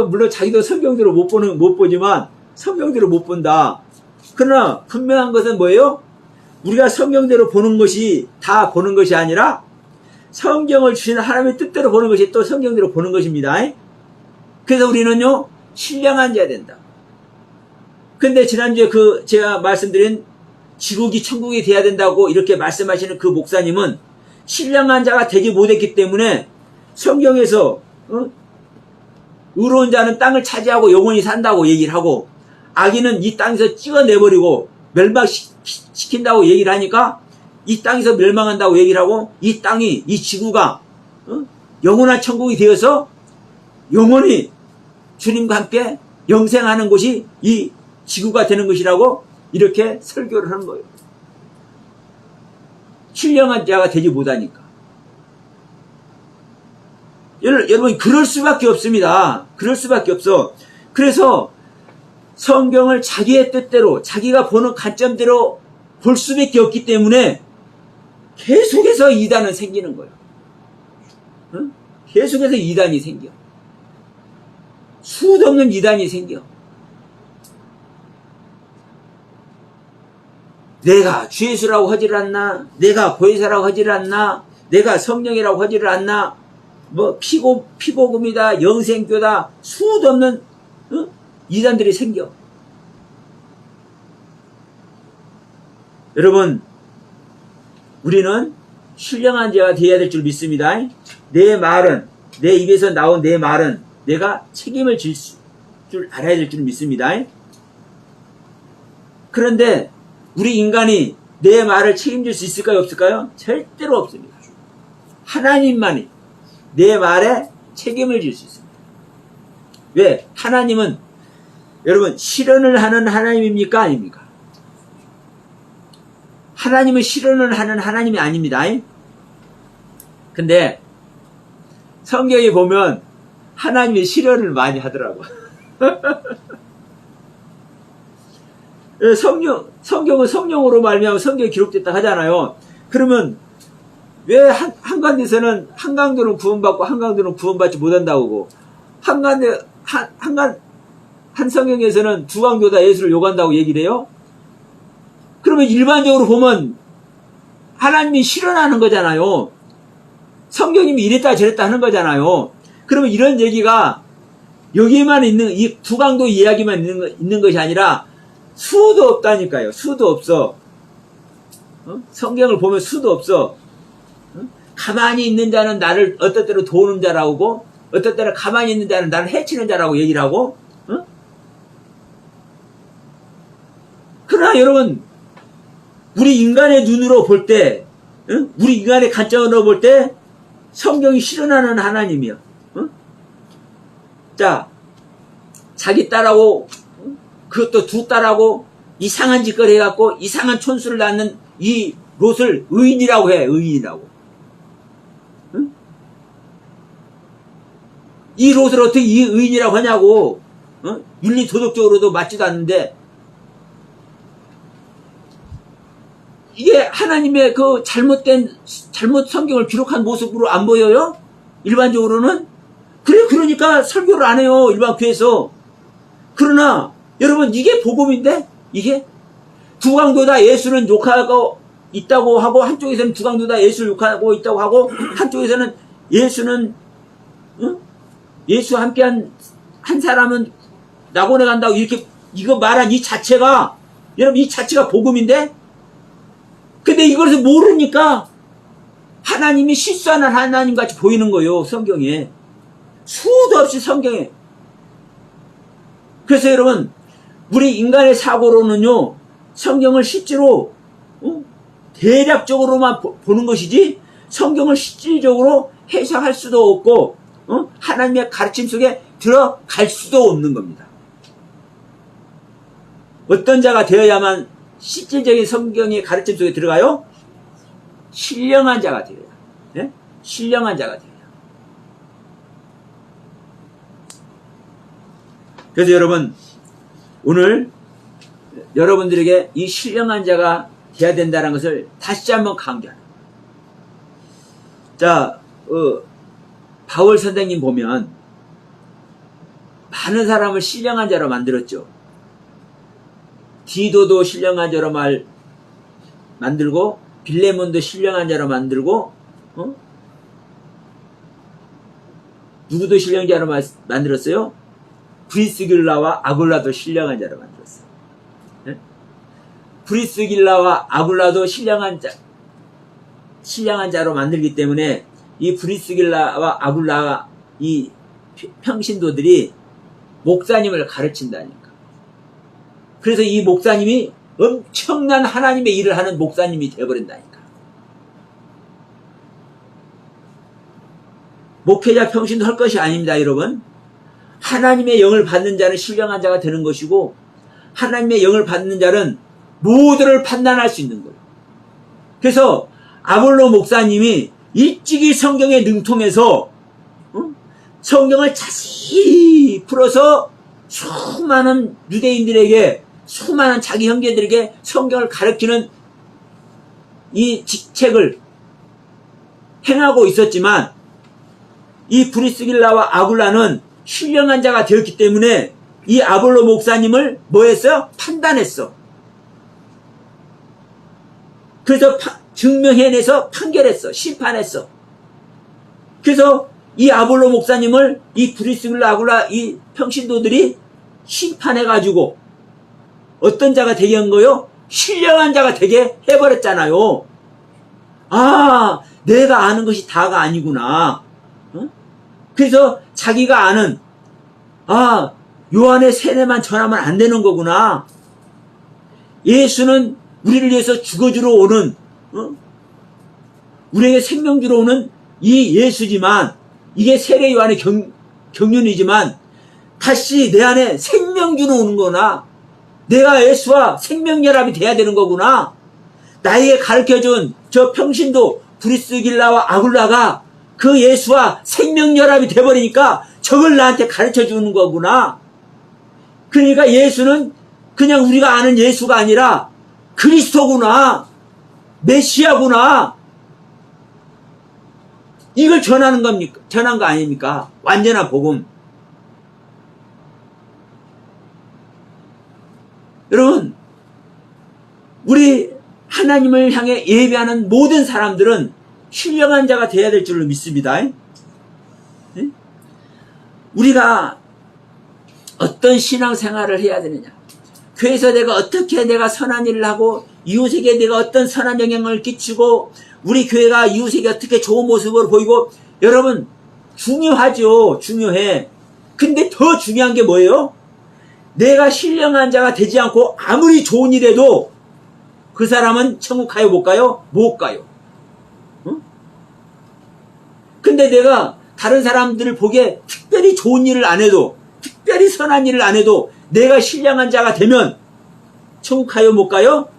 물론 자기도 성경대로 못 보지만 성경대로 못 본다. 그러나 분명한 것은 뭐예요? 우리가 성경대로 보는 것이 다 보는 것이 아니라 성경을 주시는 하나님의 뜻대로 보는 것이 또 성경대로 보는 것입니다. 그래서 우리는요, 신령한 자야 된다. 근데 지난주에 제가 말씀드린 지국이 천국이 돼야 된다고 이렇게 말씀하시는 그 목사님은 신령한 자가 되지 못했기 때문에 성경에서 의로운 자는 땅을 차지하고 영원히 산다고 얘기를 하고 악인은 이 땅에서 찍어내버리고 멸망시킨다고 얘기를 하니까 이 땅에서 멸망한다고 얘기를 하고 이 땅이 이 지구가 영원한 천국이 되어서 영원히 주님과 함께 영생하는 곳이 이 지구가 되는 것이라고 이렇게 설교를 하는 거예요. 신령한 자가 되지 못하니까. 여러분 그럴 수밖에 없습니다. 그럴 수밖에 없어. 그래서 성경을 자기의 뜻대로 자기가 보는 관점대로 볼 수밖에 없기 때문에 계속해서 이단은 생기는 거예요. 계속해서 이단이 생겨. 수도 없는 이단이 생겨. 내가 주 예수라고 하지를 않나? 내가 보혜사라고 하지를 않나? 내가 성령이라고 하지를 않나? 피복음이다, 영생교다, 수도 없는 이단들이 생겨. 여러분, 우리는 신령한 자가 되어야 될 줄 믿습니다. 내 말은, 내 입에서 나온 내 말은 내가 책임을 질 줄 알아야 될 줄 믿습니다. 그런데 우리 인간이 내 말을 책임질 수 있을까요? 없을까요? 절대로 없습니다. 하나님만이 내 말에 책임을 질 수 있습니다. 왜? 하나님은 여러분 실현을 하는 하나님입니까? 아닙니까? 하나님은 실현을 하는 하나님이 아닙니다. 근데 성경에 보면 하나님이 실현을 많이 하더라고. 성경은 성령으로 말미암아 성경이 기록됐다 하잖아요. 그러면 왜 한간에서는 한강도는 구원받고 한강도는 구원받지 못한다고 하고 한 성경에서는 두 강도 다 예수를 욕한다고 얘기를 해요? 그러면 일반적으로 보면 하나님이 실현하는 거잖아요. 성경님이 이랬다 저랬다 하는 거잖아요. 그러면 이런 얘기가 여기에만 있는 이 두 강도 이야기만 있는 것이 아니라 수도 없다니까요. 수도 없어. 성경을 보면 수도 없어. 가만히 있는 자는 나를 어떤 때로 도우는 자라고 하고 어떤 때로 가만히 있는 자는 나를 해치는 자라고 얘기를 하고 그러나 여러분 우리 인간의 눈으로 볼 때 우리 인간의 관점으로 볼 때 성경이 실현하는 하나님이야. 자, 자기 딸하고 그것도 두 딸하고 이상한 짓거리 해갖고 이상한 촌수를 낳는 이 롯을 의인이라고 해. 의인이라고. 이 롯을 어떻게 이 의인이라고 하냐고. 윤리 도덕적으로도 맞지도 않는데 이게 하나님의 그 잘못 성경을 기록한 모습으로 안 보여요? 일반적으로는? 그러니까 설교를 안 해요. 일반 교회에서. 그러나 여러분 이게 복음인데 이게 두 강도다 예수는 욕하고 있다고 하고 한쪽에서는 두 강도다 예수를 욕하고 있다고 하고 한쪽에서는 예수는 예수와 함께한 한 사람은 낙원에 간다고 이렇게 이거 말한 이 자체가 여러분 이 자체가 복음인데 근데 이것을 모르니까 하나님이 실수하는 하나님 같이 보이는 거예요. 성경에 수도 없이 성경에. 그래서 여러분 우리 인간의 사고로는요 성경을 실제로 대략적으로만 보는 것이지 성경을 실질적으로 해석할 수도 없고 하나님의 가르침 속에 들어갈 수도 없는 겁니다. 어떤 자가 되어야만 실질적인 성경의 가르침 속에 들어가요? 신령한 자가 되어야. 네? 신령한 자가 되어야. 그래서 여러분, 오늘 여러분들에게 이 신령한 자가 돼야 된다는 것을 다시 한번 강조합니다. 자, 바울 선생님 보면 많은 사람을 신령한 자로 만들었죠. 디도도 신령한 자로 만들고 빌레몬도 신령한 자로 만들고 누구도 신령한 자로 만들었어요? 브리스길라와 아굴라도 신령한 자로 만들었어요. 네? 브리스길라와 아굴라도 신령한 자로 만들기 때문에 이 브리스길라와 아굴라 이 평신도들이 목사님을 가르친다니까. 그래서 이 목사님이 엄청난 하나님의 일을 하는 목사님이 되어버린다니까. 목회자 평신도 할 것이 아닙니다, 여러분. 하나님의 영을 받는 자는 신령한 자가 되는 것이고, 하나님의 영을 받는 자는 모두를 판단할 수 있는 거예요. 그래서 아볼로 목사님이 일찍이 성경에 능통해서 성경을 자세히 풀어서 수많은 유대인들에게, 수많은 자기 형제들에게 성경을 가르치는 이 직책을 행하고 있었지만, 이 브리스길라와 아굴라는 신령한 자가 되었기 때문에 이 아볼로 목사님을 뭐 했어요? 판단했어. 그래서 증명해내서 판결했어. 심판했어. 그래서 이 아볼로 목사님을 이 브리스길라 아굴라 이 평신도들이 심판해가지고 어떤 자가 되게 한 거요? 신령한 자가 되게 해버렸잖아요. 아, 내가 아는 것이 다가 아니구나. 그래서 자기가 아는 요한의 세례만 전하면 안 되는 거구나. 예수는 우리를 위해서 죽어주러 오는 우리에게 생명 주러 오는 이 예수지만, 이게 세례 요한의 경륜이지만 다시 내 안에 생명 주러 오는 거구나. 내가 예수와 생명연합이 돼야 되는 거구나. 나에게 가르쳐준 저 평신도 브리스길라와 아굴라가 그 예수와 생명연합이 돼버리니까 저걸 나한테 가르쳐주는 거구나. 그러니까 예수는 그냥 우리가 아는 예수가 아니라 그리스도구나. 메시아구나. 이걸 전하는 겁니까? 전한 거 아닙니까? 완전한 복음. 여러분, 우리 하나님을 향해 예배하는 모든 사람들은 신령한 자가 되어야 될 줄로 믿습니다. 우리가 어떤 신앙생활을 해야 되느냐, 교회에서 내가 선한 일을 하고 이웃에게 내가 어떤 선한 영향을 끼치고 우리 교회가 이웃에게 어떻게 좋은 모습을 보이고, 여러분 중요하죠. 중요해. 근데 더 중요한 게 뭐예요? 내가 신령한 자가 되지 않고 아무리 좋은 일 해도 그 사람은 천국 가요 못 가요? 못 가요. 근데 내가 다른 사람들을 보기에 특별히 좋은 일을 안 해도, 특별히 선한 일을 안 해도 내가 신령한 자가 되면 천국 가요 못 가요?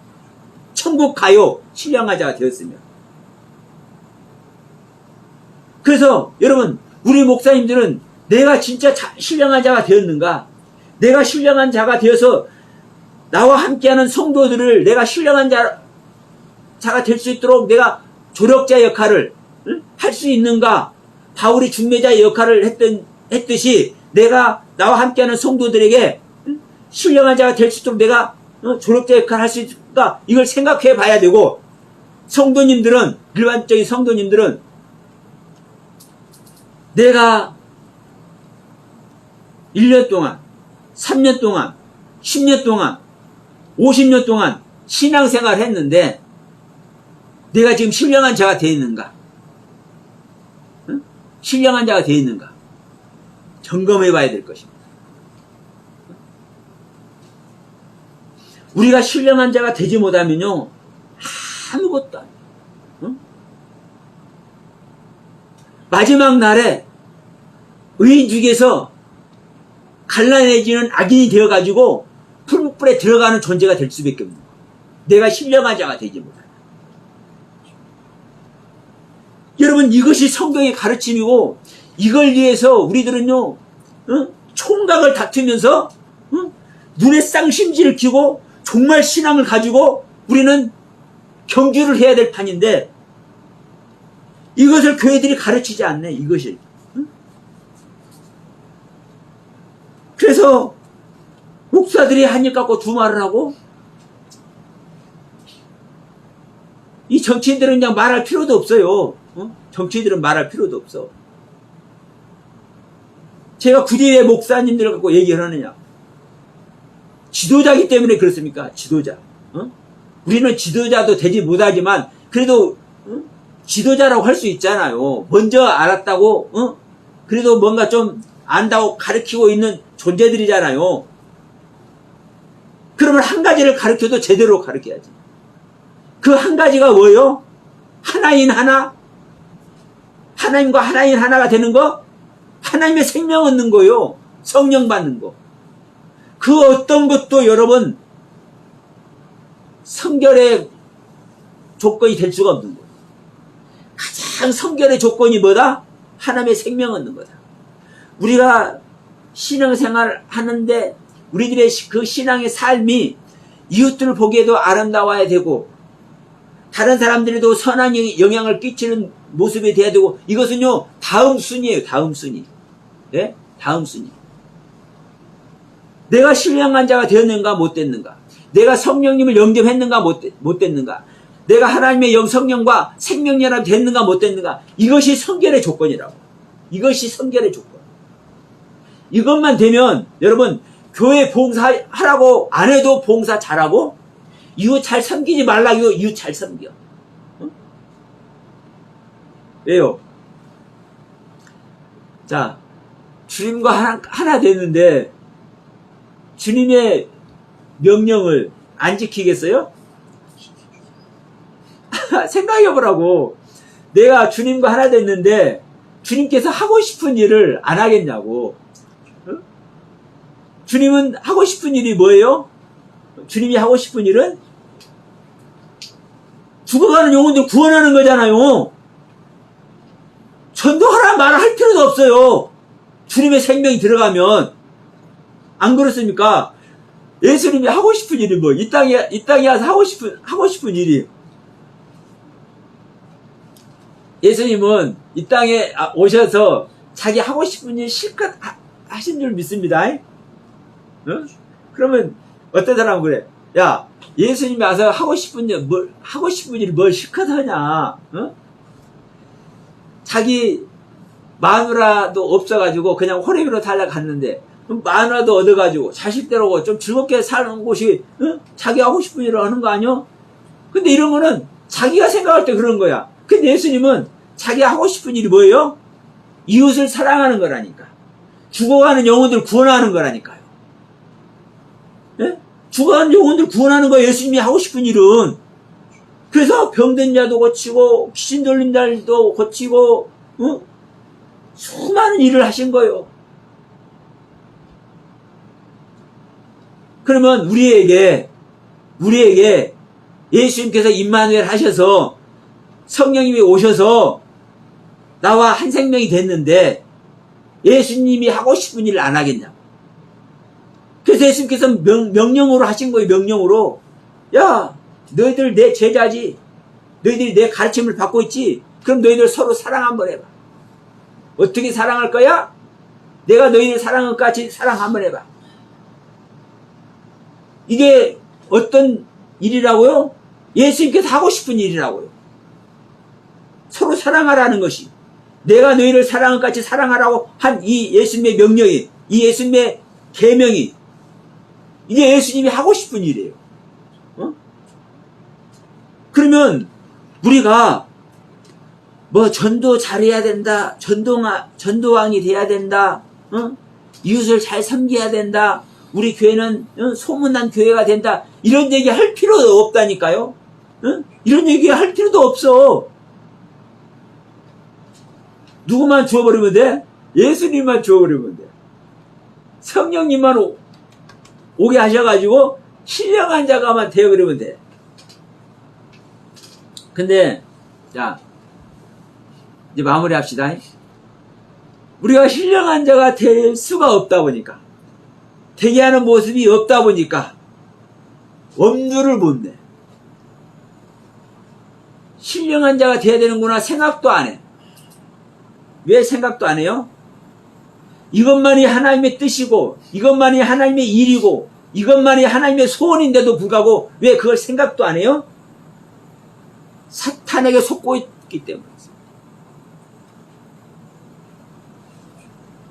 천국 가요. 신령한 자가 되었으면. 그래서 여러분, 우리 목사님들은 내가 진짜 신령한 자가 되었는가? 내가 신령한 자가 되어서 나와 함께하는 성도들을 내가 신령한 자가 될 수 있도록 내가 조력자 역할을 할 수 있는가? 바울이 중매자의 역할을 했듯이 내가 나와 함께하는 성도들에게 신령한 자가 될 수 있도록 내가 조력자 역할을 할 수 있을까? 이걸 생각해 봐야 되고, 성도님들은, 일반적인 성도님들은 내가 1년 동안, 3년 동안, 10년 동안, 50년 동안 신앙생활을 했는데 내가 지금 신령한 자가 되어 있는가? 신령한 자가 되어 있는가? 점검해 봐야 될 것입니다. 우리가 신령한 자가 되지 못하면요, 아무것도 아니에요. 응? 마지막 날에 의인 중에서 갈라내지는 악인이 되어가지고 풀무불에 들어가는 존재가 될 수밖에 없는 거예요. 내가 신령한 자가 되지 못한다. 여러분, 이것이 성경의 가르침이고, 이걸 위해서 우리들은요, 총각을 다투면서 눈에 쌍심지를 끼고 정말 신앙을 가지고 우리는 경주를 해야 될 판인데, 이것을 교회들이 가르치지 않네. 이것을. 그래서 목사들이 한 입 갖고 두 말을 하고, 이 정치인들은 그냥 말할 필요도 없어요. 정치인들은 말할 필요도 없어. 제가 굳이 왜 목사님들을 갖고 얘기를 하느냐? 지도자이기 때문에 그렇습니까? 지도자. 우리는 지도자도 되지 못하지만 그래도 지도자라고 할 수 있잖아요. 먼저 알았다고, 그래도 뭔가 좀 안다고 가르치고 있는 존재들이잖아요. 그러면 한 가지를 가르쳐도 제대로 가르쳐야지. 그 한 가지가 뭐예요? 하나인 하나? 하나님과 하나인 하나가 되는 거? 하나님의 생명 얻는 거요. 성령 받는 거. 그 어떤 것도 여러분 성결의 조건이 될 수가 없는 거예요. 가장 성결의 조건이 뭐다? 하나님의 생명 얻는 거다. 우리가 신앙생활을 하는데 우리들의 그 신앙의 삶이 이웃들을 보기에도 아름다워야 되고 다른 사람들에도 선한 영향을 끼치는 모습이 돼야 되고, 이것은요 다음 순위예요. 다음 순위. 네? 다음 순위. 내가 신령한 자가 되었는가 못 됐는가, 내가 성령님을 영접했는가 못 됐는가, 내가 하나님의 성령과 생명연합이 됐는가 못 됐는가, 이것이 성결의 조건이라고. 이것이 성결의 조건. 이것만 되면 여러분 교회 봉사하라고 안 해도 봉사 잘하고, 이웃 잘 섬기지 말라고 이웃 잘 섬겨. 왜요? 자, 주님과 하나 됐는데 주님의 명령을 안 지키겠어요? 생각해보라고. 내가 주님과 하나 됐는데 주님께서 하고 싶은 일을 안 하겠냐고. 주님은 하고 싶은 일이 뭐예요? 주님이 하고 싶은 일은 죽어가는 영혼들 구원하는 거잖아요. 전도하라 말할 필요도 없어요. 주님의 생명이 들어가면. 안 그렇습니까? 예수님이 하고 싶은 일이 뭐? 이 땅에 와서 하고 싶은 일이. 예수님은 이 땅에 오셔서 자기 하고 싶은 일 실컷 하신 줄 믿습니다. 그러면 어떤 사람은 그래. 야, 예수님이 와서 하고 싶은 일 뭘 실컷 하냐? 자기 마누라도 없어가지고 그냥 호래비로 달려갔는데 마누라도 얻어가지고 자식들하고 좀 즐겁게 사는 곳이 자기 하고 싶은 일을 하는 거 아니야? 근데 이런 거는 자기가 생각할 때 그런 거야. 근데 예수님은 자기 하고 싶은 일이 뭐예요? 이웃을 사랑하는 거라니까. 죽어가는 영혼들 구원하는 거라니까요. 예? 죽어가는 영혼들 구원하는 거예요. 예수님이 하고 싶은 일은. 그래서 병든 자도 고치고 귀신 들린 자도 고치고 수많은 일을 하신 거예요. 그러면 우리에게 예수님께서 임마누엘 하셔서 성령님이 오셔서 나와 한 생명이 됐는데 예수님이 하고 싶은 일을 안 하겠냐고. 그래서 예수님께서 명령으로 하신 거예요. 명령으로. 야, 너희들 내 제자지. 너희들이 내 가르침을 받고 있지. 그럼 너희들 서로 사랑 한번 해봐. 어떻게 사랑할 거야? 내가 너희들 사랑한 것 같이 사랑 한번 해봐. 이게 어떤 일이라고요? 예수님께서 하고 싶은 일이라고요. 서로 사랑하라는 것이. 내가 너희를 사랑한 것 같이 사랑하라고 한 이 예수님의 명령이, 이 예수님의 계명이, 이게 예수님이 하고 싶은 일이에요. 그러면 우리가 뭐 전도 잘해야 된다, 전도왕이 돼야 된다, 이웃을 잘 섬겨야 된다, 우리 교회는 소문난 교회가 된다, 이런 얘기 할 필요도 없다니까요. 응? 이런 얘기 할 필요도 없어. 누구만 주워버리면 돼? 예수님만 주워버리면 돼. 성령님만 오게 하셔가지고 신령한 자가만 되어버리면 돼. 근데 자 이제 마무리합시다. 우리가 신령한 자가 될 수가 없다 보니까, 되게 하는 모습이 없다 보니까 엄두를 못 내. 신령한 자가 돼야 되는구나 생각도 안 해. 왜 생각도 안 해요? 이것만이 하나님의 뜻이고, 이것만이 하나님의 일이고, 이것만이 하나님의 소원인데도 불구하고 왜 그걸 생각도 안 해요? 사탄에게 속고 있기 때문에.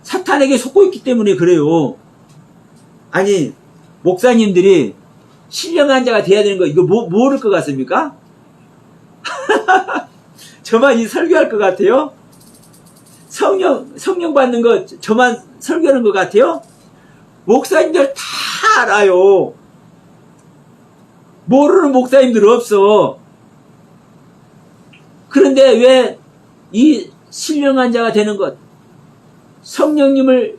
사탄에게 속고 있기 때문에 그래요. 아니, 목사님들이 신령한 자가 돼야 되는 거 이거 모를 것 같습니까? 저만 이 설교할 것 같아요? 성령 받는 거 저만 설교하는 것 같아요? 목사님들 다 알아요. 모르는 목사님들 없어. 그런데 왜 이 신령한 자가 되는 것, 성령님을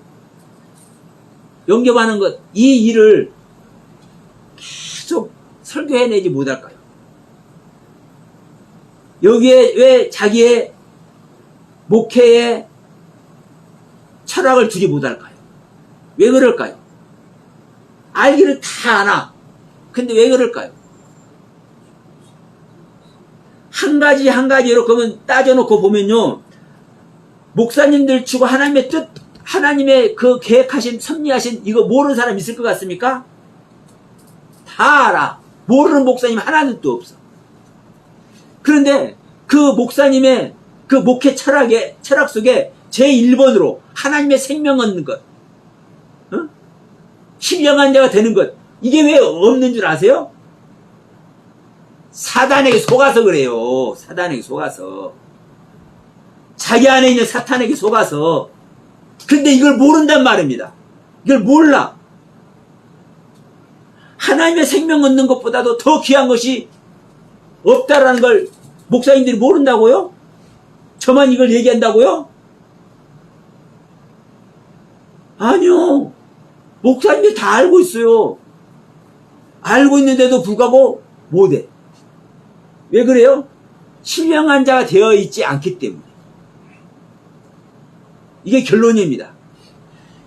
영접하는 것, 이 일을 계속 설교해내지 못할까요? 여기에 왜 자기의 목회에 철학을 두지 못할까요? 왜 그럴까요? 알기를 다 아나. 근데 왜 그럴까요? 한 가지 이렇게 따져놓고 보면요, 목사님들 치고 하나님의 뜻, 하나님의 그 계획하신, 섭리하신 이거 모르는 사람 있을 것 같습니까? 다 알아. 모르는 목사님 하나도 없어. 그런데 그 목사님의 그 목회 철학 속에 제1번으로 하나님의 생명 얻는 것, 신령한 자가 되는 것, 이게 왜 없는 줄 아세요? 사단에게 속아서 그래요. 사단에게 속아서. 자기 안에 있는 사탄에게 속아서. 근데 이걸 모른단 말입니다. 이걸 몰라. 하나님의 생명 얻는 것보다도 더 귀한 것이 없다라는 걸 목사님들이 모른다고요? 저만 이걸 얘기한다고요? 아니요. 목사님들이 다 알고 있어요. 알고 있는데도 불구하고 못해. 왜 그래요? 신령한 자가 되어 있지 않기 때문에. 이게 결론입니다.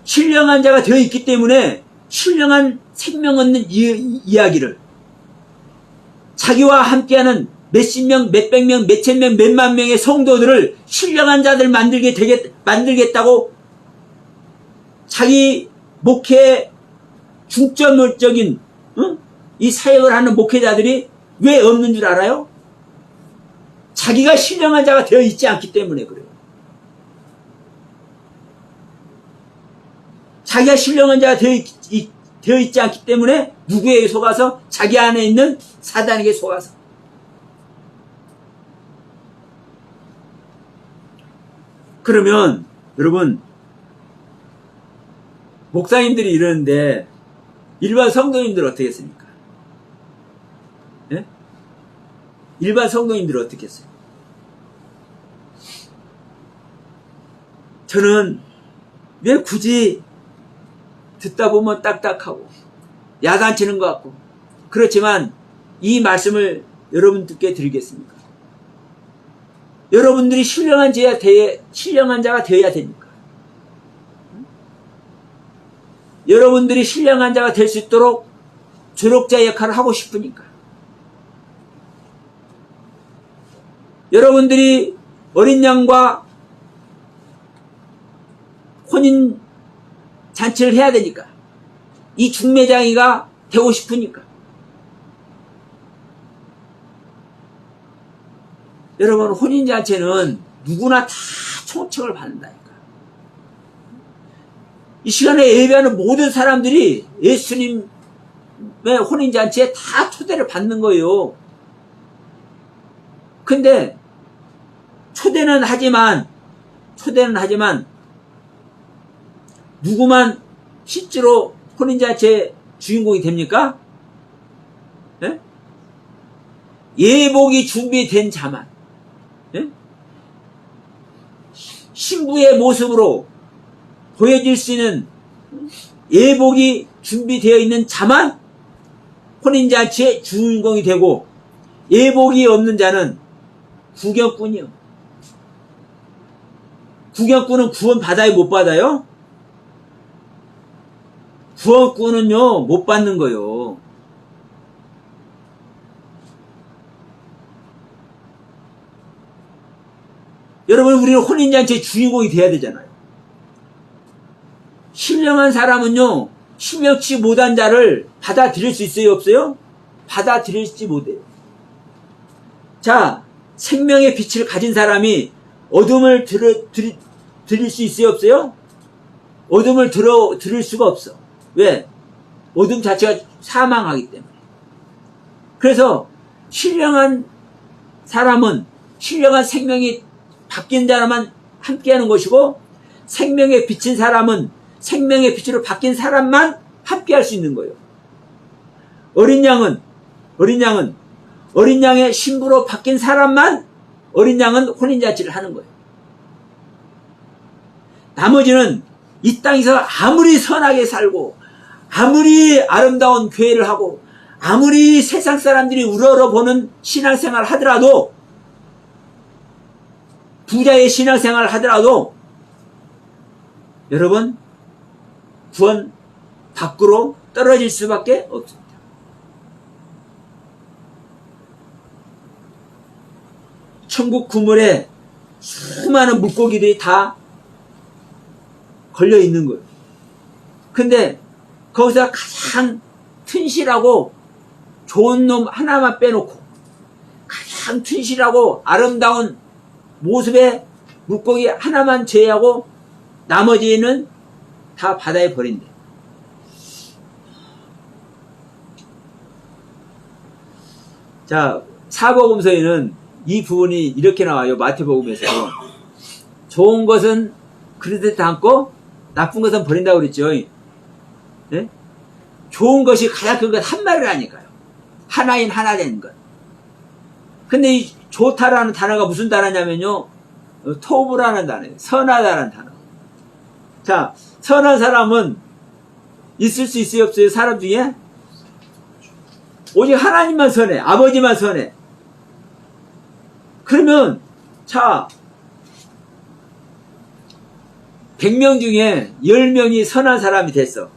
신령한 자가 되어 있기 때문에 신령한 생명 얻는 이야기를 자기와 함께하는 몇십 명, 몇백 명, 몇천 명, 몇만 명의 성도들을 신령한 자들 만들겠다고 자기 목회에 중점적인 이 사역을 하는 목회자들이 왜 없는 줄 알아요? 자기가 신령한 자가 되어 있지 않기 때문에 그래요. 자기가 신령한 자가 되어 있지 않기 때문에 누구에게 속아서? 자기 안에 있는 사단에게 속아서. 그러면 여러분, 목사님들이 이러는데 일반 성도님들 어떻게 했습니까? 예? 일반 성도님들 어떻게 했어요? 저는 왜 굳이 듣다 보면 딱딱하고 야단치는 것 같고, 그렇지만 이 말씀을 여러분들께 드리겠습니다. 여러분들이 신령한 자가 되어야 됩니까? 여러분들이 신령한 자가 될 수 있도록 조력자 역할을 하고 싶으니까. 여러분들이 어린 양과 혼인 잔치를 해야 되니까. 이 중매장이가 되고 싶으니까. 여러분, 혼인잔치는 누구나 다 초청을 받는다니까. 이 시간에 예배하는 모든 사람들이 예수님의 혼인잔치에 다 초대를 받는 거예요. 근데 초대는 하지만 누구만 실제로 혼인잔치의 주인공이 됩니까? 예? 예복이 준비된 자만, 예? 신부의 모습으로 보여질 수 있는 예복이 준비되어 있는 자만 혼인잔치의 주인공이 되고, 예복이 없는 자는 구경꾼이요. 구경꾼은 구원 받아요, 못 받아요? 구원꾼은요, 못 받는 거요. 여러분, 우리는 혼인잔치의 주인공이 돼야 되잖아요. 신령한 사람은요, 신령치 못한 자를 받아들일 수 있어요, 없어요? 받아들일지 못해요. 자, 생명의 빛을 가진 사람이 어둠을 들일 수 있어요, 없어요? 어둠을 들을 수가 없어. 왜? 어둠 자체가 사망하기 때문에. 그래서 신령한 사람은 신령한 생명이 바뀐 자라만 함께하는 것이고, 생명에 비친 사람은 생명의 빛으로 바뀐 사람만 함께할 수 있는 거예요. 어린 양의 신부로 바뀐 사람만 어린 양은 혼인잔치를 하는 거예요. 나머지는 이 땅에서 아무리 선하게 살고, 아무리 아름다운 교회를 하고, 아무리 세상 사람들이 우러러 보는 신앙생활을 하더라도, 부자의 신앙생활을 하더라도, 여러분, 구원 밖으로 떨어질 수밖에 없습니다. 천국 그물에 수많은 물고기들이 다 걸려 있는 거예요. 근데 거기서 가장 튼실하고 좋은 놈 하나만 빼놓고, 가장 튼실하고 아름다운 모습의 물고기 하나만 제외하고 나머지는 다 바다에 버린대. 자, 사복음서에는 이 부분이 이렇게 나와요. 마태복음에서. 좋은 것은 그릇에 담고 나쁜 것은 버린다고 그랬죠. 네? 좋은 것이 가장 큰 것 한 마리라니까요. 하나인 하나 된 것. 근데 이 좋다라는 단어가 무슨 단어냐면요, 토브라는 단어예요. 선하다라는 단어. 자, 선한 사람은 있을 수 있어요, 없어요? 사람 중에? 오직 하나님만 선해. 아버지만 선해. 그러면, 자, 100명 중에 10명이 선한 사람이 됐어.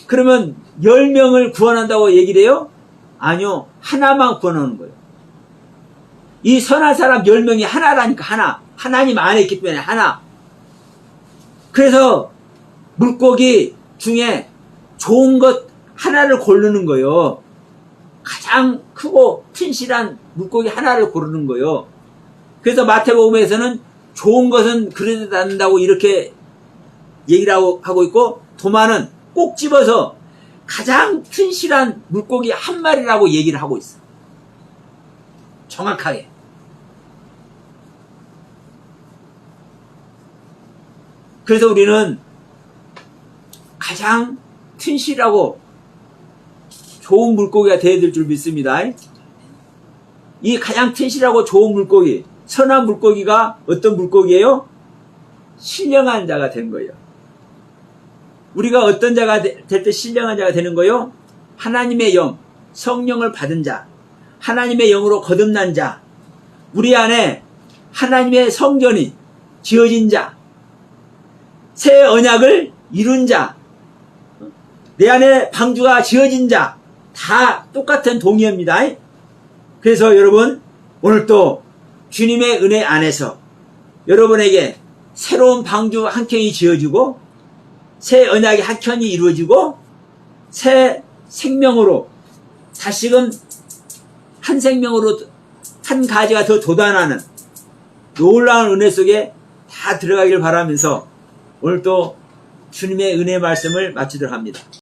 그러면 10명을 구원한다고 얘기를 해요? 아니요. 하나만 구원하는 거예요. 이 선한 사람 10명이 하나라니까, 하나. 하나님 안에 있기 때문에 하나. 그래서 물고기 중에 좋은 것 하나를 고르는 거예요. 가장 크고 튼실한 물고기 하나를 고르는 거예요. 그래서 마태복음에서는 좋은 것은 그릇에 담는다고 이렇게 얘기를 하고 있고, 도마는 꼭 집어서 가장 튼실한 물고기 한 마리라고 얘기를 하고 있어. 정확하게. 그래서 우리는 가장 튼실하고 좋은 물고기가 되어야 될 줄 믿습니다. 이 가장 튼실하고 좋은 물고기, 선한 물고기가 어떤 물고기예요? 신령한 자가 된 거예요. 우리가 어떤 자가 될 때 신령한 자가 되는 거예요? 하나님의 영, 성령을 받은 자, 하나님의 영으로 거듭난 자, 우리 안에 하나님의 성전이 지어진 자, 새 언약을 이룬 자, 내 안에 방주가 지어진 자, 다 똑같은 동의어입니다. 그래서 여러분, 오늘 또 주님의 은혜 안에서 여러분에게 새로운 방주 한 켠이 지어지고, 새 언약의 한 켠이 이루어지고, 새 생명으로 다시금 한 생명으로 한 가지가 더 돋아나는 놀라운 은혜 속에 다 들어가길 바라면서 오늘 또 주님의 은혜 말씀을 마치도록 합니다.